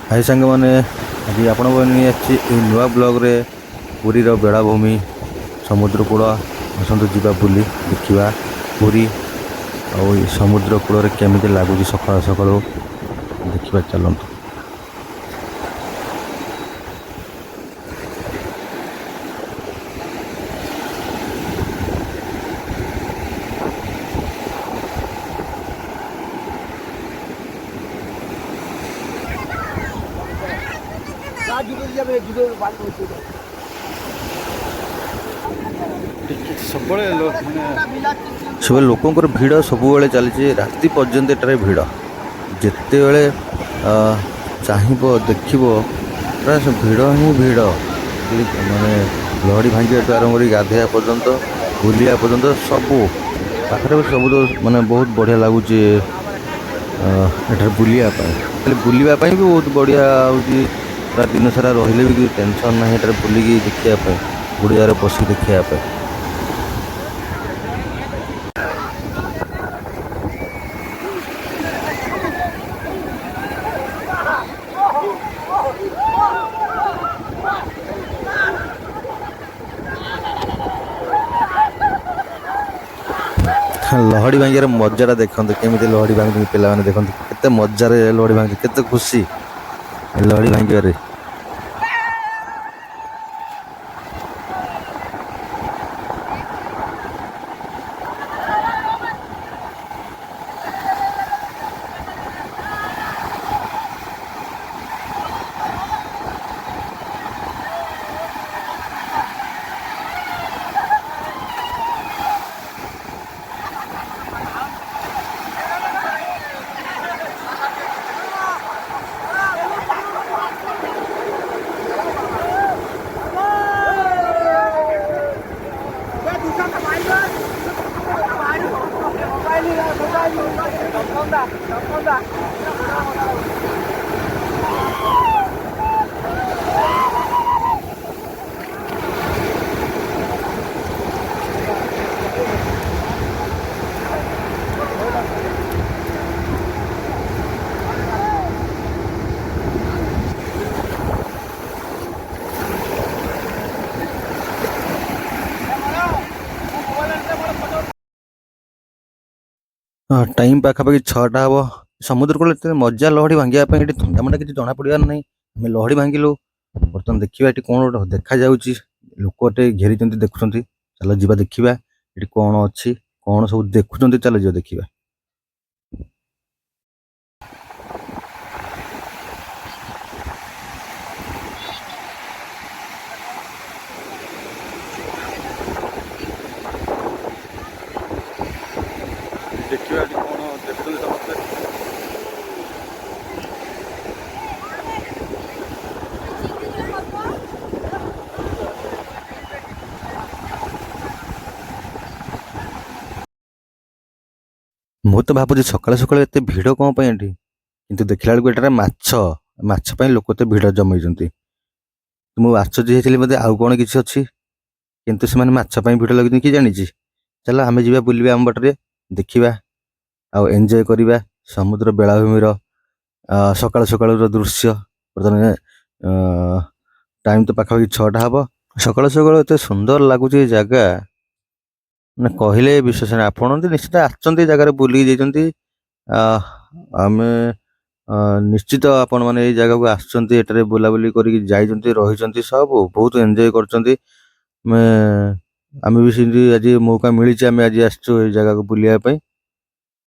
हाय सांग मैंने आज आपण नुआ ब्लॉग रे पुरी बेलाभूमि समुद्र कूल आसतु जा बुली देखा पुरी आ समुद्र कूल केमी लगुच सका सका देखा चलतु। सब लोकंर भिड़ सब चली राति पर्यंत एटार भिड़ जिते बड़े चाहब देख भिड़ ही भिड़ माने लहड़ी भांगे आरंभ कर गाधे पर्यंत बुलिया पर्यंत सब पाखे सब तो माने बहुत बढ़िया लगुच बुलियापाई बुलापाई भी बहुत बढ़िया हो दिन सारा रही भी टेंशन ना बुलिकी देखापी गुड़िया बस देखापी। लहड़ी भांगार मजा देखते केमी लहड़ी भांगी पे देखते केते मजार लहड़ी भांगी केते खुशी लहड़ी भांगार। टाइम पाखापाखि 6टा हम समुद्र कूल मजा लहड़ी भांगापी थंडा मंडा किसी जना पड़ार ना आम लहड़ी भांगिलु बर्तमान देखा ये कौन गोटे देखा लोकटे घेरी देखुं चल जा देखा ये कौन अच्छी कौन सब देखुं चल जा देखा। देखिए कौन देखते समस्ते मु तो भावुँ सका सका एत भिड़ कौन किंतु देखला बेलू एटार माछ लोक तो भिड़ जमई मुझे आश्चर्य होती बोधे आउ कौन किसी अच्छी किंतु से माछपाई भिड़ लगे किए जानी। चल आम जा बुलवा आम बटरे देखा आउ एंजॉय करवा समुद्र बेलाभूमि सकाल सकाल दृश्य बर्तमान टाइम तो पाखापाखि 6टा हम सकाल सकाल एत सुंदर लगुच जगह ना कहले विश्वास नहीं आप निश्चित आसते जगार बुल आम निश्चित आपण मैंने जगह को आसटे बुलाबुली कर सब बहुत एंजॉय कर आम भी आज मौका मिली आम आज आसचु जगह को बुलायापी